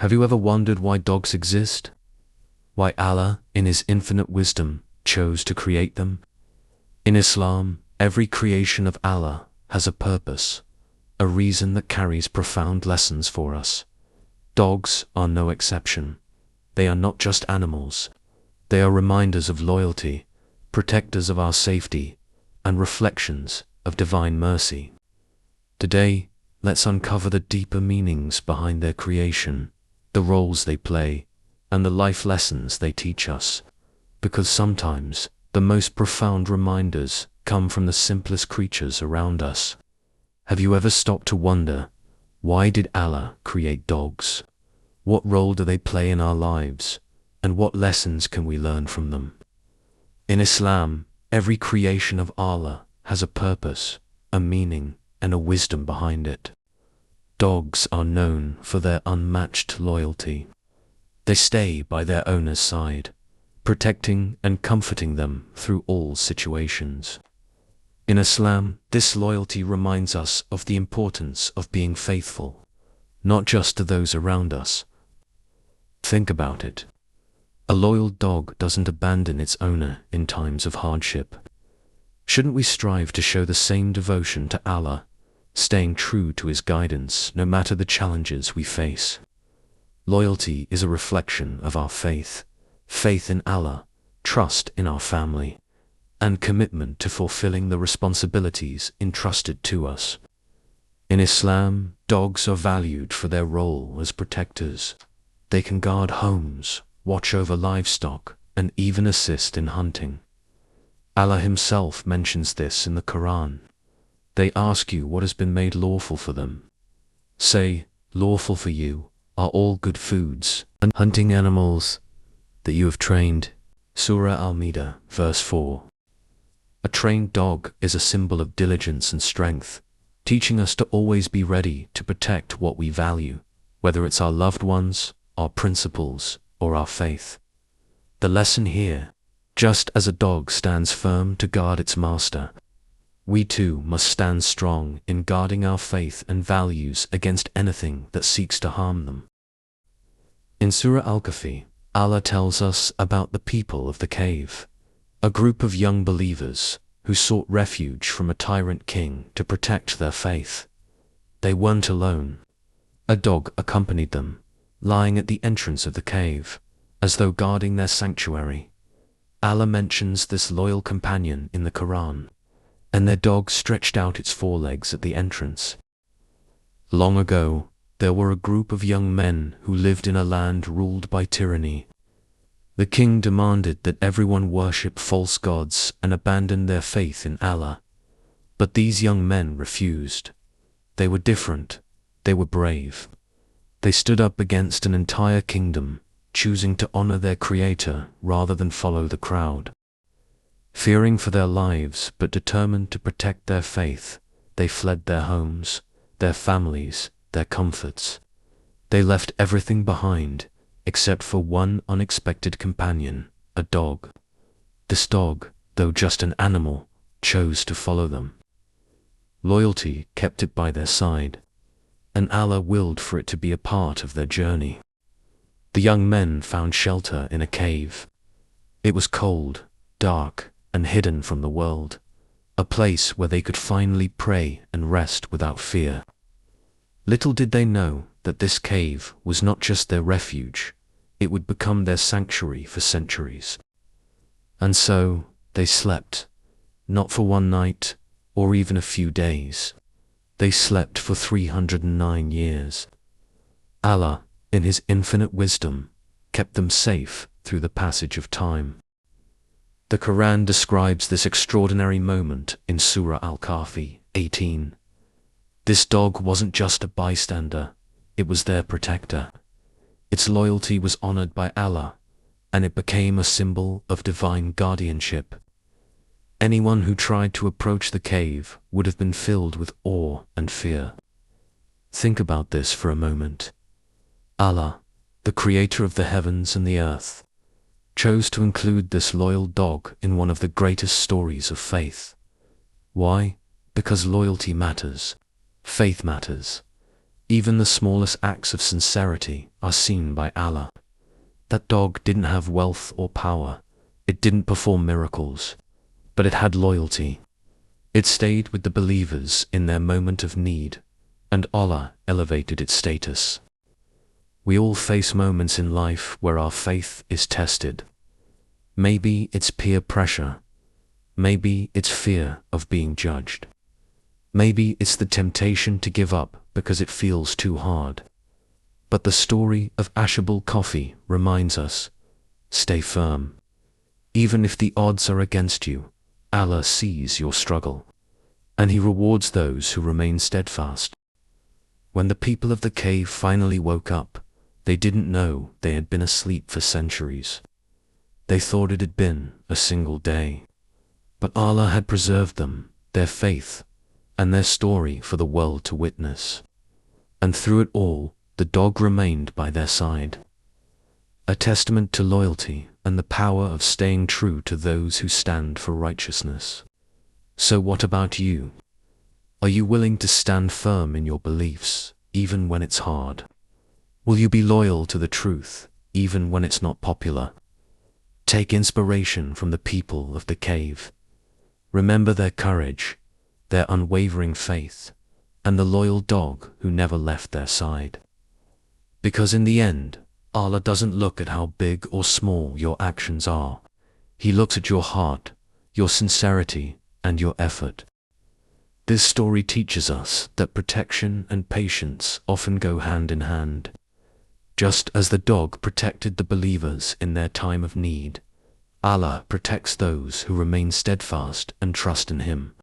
Have you ever wondered why dogs exist? Why Allah, in His infinite wisdom, chose to create them? In Islam, every creation of Allah has a purpose, a reason that carries profound lessons for us. Dogs are no exception. They are not just animals. They are reminders of loyalty, protectors of our safety, and reflections of divine mercy. Today, let's uncover the deeper meanings behind their creation, the roles they play, and the life lessons they teach us. Because sometimes, the most profound reminders come from the simplest creatures around us. Have you ever stopped to wonder, why did Allah create dogs? What role do they play in our lives? And what lessons can we learn from them? In Islam, every creation of Allah has a purpose, a meaning, and a wisdom behind it. Dogs are known for their unmatched loyalty. They stay by their owner's side, protecting and comforting them through all situations. In Islam, this loyalty reminds us of the importance of being faithful, not just to those around us. Think about it. A loyal dog doesn't abandon its owner in times of hardship. Shouldn't we strive to show the same devotion to Allah, staying true to His guidance no matter the challenges we face? Loyalty is a reflection of our faith in Allah, trust in our family, and commitment to fulfilling the responsibilities entrusted to us. In Islam, dogs are valued for their role as protectors. They can guard homes, watch over livestock, and even assist in hunting. Allah Himself mentions this in the Quran. They ask you what has been made lawful for them. Say, lawful for you are all good foods and hunting animals that you have trained. Surah Al-Ma'idah, verse 4. A trained dog is a symbol of diligence and strength, teaching us to always be ready to protect what we value, whether it's our loved ones, our principles, or our faith. The lesson here, just as a dog stands firm to guard its master, we too must stand strong in guarding our faith and values against anything that seeks to harm them. In Surah Al-Kahfi, Allah tells us about the people of the cave, a group of young believers who sought refuge from a tyrant king to protect their faith. They weren't alone. A dog accompanied them, lying at the entrance of the cave, as though guarding their sanctuary. Allah mentions this loyal companion in the Quran, and their dog stretched out its forelegs at the entrance. Long ago, there were a group of young men who lived in a land ruled by tyranny. The king demanded that everyone worship false gods and abandon their faith in Allah. But these young men refused. They were different. They were brave. They stood up against an entire kingdom, choosing to honor their creator rather than follow the crowd. Fearing for their lives but determined to protect their faith, they fled their homes, their families, their comforts. They left everything behind, except for one unexpected companion, a dog. This dog, though just an animal, chose to follow them. Loyalty kept it by their side, and Allah willed for it to be a part of their journey. The young men found shelter in a cave. It was cold, dark, and hidden from the world, a place where they could finally pray and rest without fear. Little did they know that this cave was not just their refuge, it would become their sanctuary for centuries. And so they slept, not for one night or even a few days. They slept for 309 years. Allah, in His infinite wisdom, kept them safe through the passage of time. The Quran describes this extraordinary moment in Surah Al-Kahfi 18. This dog wasn't just a bystander, it was their protector. Its loyalty was honored by Allah, and it became a symbol of divine guardianship. Anyone who tried to approach the cave would have been filled with awe and fear. Think about this for a moment. Allah, the creator of the heavens and the earth, chose to include this loyal dog in one of the greatest stories of faith. Why? Because loyalty matters. Faith matters. Even the smallest acts of sincerity are seen by Allah. That dog didn't have wealth or power. It didn't perform miracles, but it had loyalty. It stayed with the believers in their moment of need, and Allah elevated its status. We all face moments in life where our faith is tested. Maybe it's peer pressure. Maybe it's fear of being judged. Maybe it's the temptation to give up because it feels too hard. But the story of Ashable Coffee reminds us, stay firm. Even if the odds are against you, Allah sees your struggle, and He rewards those who remain steadfast. When the people of the cave finally woke up, they didn't know they had been asleep for centuries. They thought it had been a single day. But Allah had preserved them, their faith, and their story for the world to witness. And through it all, the dog remained by their side. A testament to loyalty and the power of staying true to those who stand for righteousness. So what about you? Are you willing to stand firm in your beliefs, even when it's hard? Will you be loyal to the truth, even when it's not popular? Take inspiration from the people of the cave. Remember their courage, their unwavering faith, and the loyal dog who never left their side. Because in the end, Allah doesn't look at how big or small your actions are. He looks at your heart, your sincerity, and your effort. This story teaches us that protection and patience often go hand in hand. Just as the dog protected the believers in their time of need, Allah protects those who remain steadfast and trust in Him.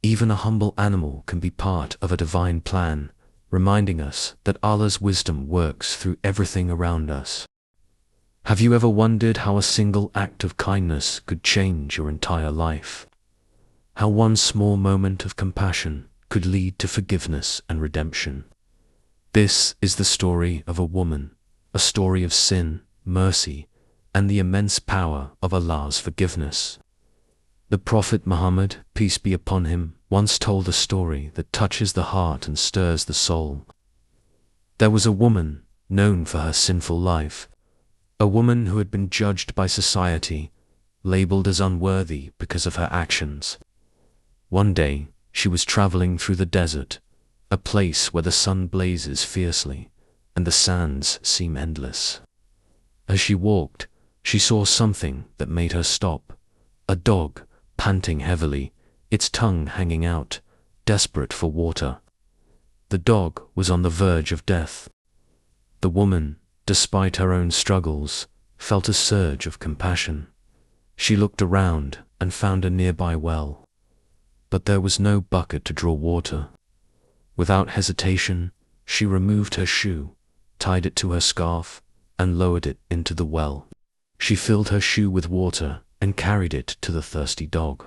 Even a humble animal can be part of a divine plan, reminding us that Allah's wisdom works through everything around us. Have you ever wondered how a single act of kindness could change your entire life? How one small moment of compassion could lead to forgiveness and redemption? This is the story of a woman, a story of sin, mercy, and the immense power of Allah's forgiveness. The Prophet Muhammad, peace be upon him, once told a story that touches the heart and stirs the soul. There was a woman known for her sinful life, a woman who had been judged by society, labeled as unworthy because of her actions. One day, she was traveling through the desert, a place where the sun blazes fiercely and the sands seem endless. As she walked, she saw something that made her stop, a dog panting heavily, its tongue hanging out, desperate for water. The dog was on the verge of death. The woman, despite her own struggles, felt a surge of compassion. She looked around and found a nearby well. But there was no bucket to draw water. Without hesitation, she removed her shoe, tied it to her scarf, and lowered it into the well. She filled her shoe with water and carried it to the thirsty dog.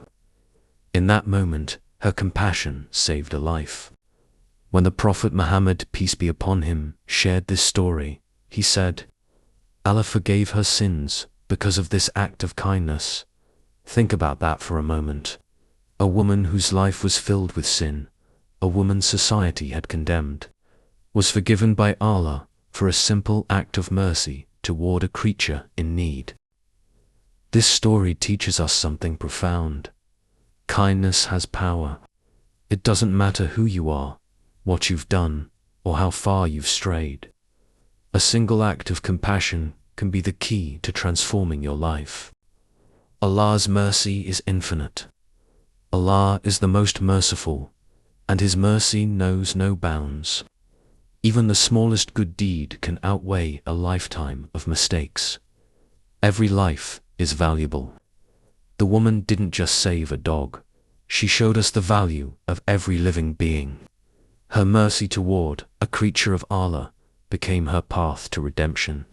In that moment, her compassion saved a life. When the Prophet Muhammad, peace be upon him, shared this story, he said, Allah forgave her sins because of this act of kindness. Think about that for a moment. A woman whose life was filled with sin, a woman society had condemned, was forgiven by Allah for a simple act of mercy toward a creature in need. This story teaches us something profound. Kindness has power. It doesn't matter who you are, what you've done, or how far you've strayed. A single act of compassion can be the key to transforming your life. Allah's mercy is infinite. Allah is the most merciful, and His mercy knows no bounds. Even the smallest good deed can outweigh a lifetime of mistakes. Every life is valuable. The woman didn't just save a dog, she showed us the value of every living being. Her mercy toward a creature of Allah became her path to redemption.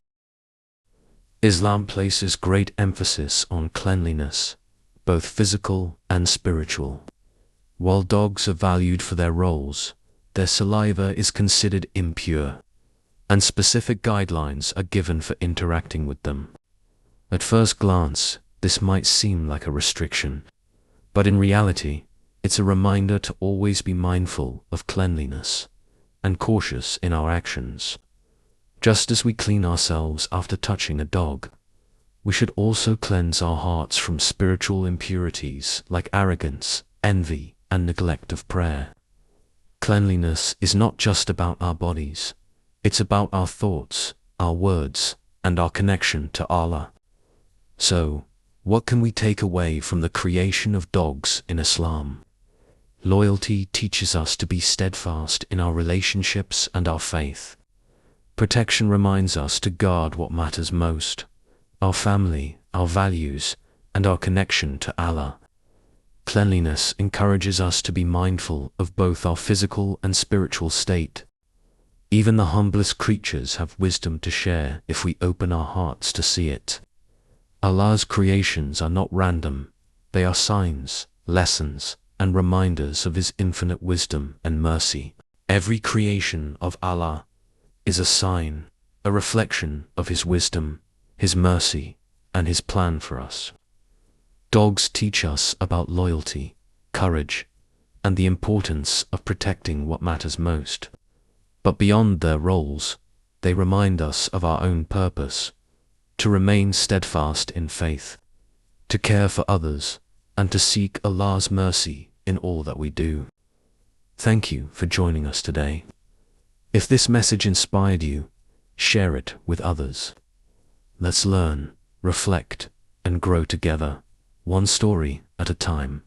Islam places great emphasis on cleanliness, both physical and spiritual. While dogs are valued for their roles, their saliva is considered impure, and specific guidelines are given for interacting with them. At first glance, this might seem like a restriction, but in reality, it's a reminder to always be mindful of cleanliness. and cautious in our actions. Just as we clean ourselves after touching a dog, we should also cleanse our hearts from spiritual impurities like arrogance, envy, and neglect of prayer. Cleanliness is not just about our bodies, it's about our thoughts, our words, and our connection to Allah. So, what can we take away from the creation of dogs in Islam? Loyalty teaches us to be steadfast in our relationships and our faith. Protection reminds us to guard what matters most: our family, our values, and our connection to Allah. Cleanliness encourages us to be mindful of both our physical and spiritual state. Even the humblest creatures have wisdom to share if we open our hearts to see it. Allah's creations are not random, they are signs, lessons, and reminders of His infinite wisdom and mercy. Every creation of Allah is a sign, a reflection of His wisdom, His mercy, and His plan for us. Dogs teach us about loyalty, courage, and the importance of protecting what matters most. But beyond their roles, they remind us of our own purpose: to remain steadfast in faith, to care for others, and to seek Allah's mercy in all that we do. Thank you for joining us today. If this message inspired you, share it with others. Let's learn, reflect, and grow together, one story at a time.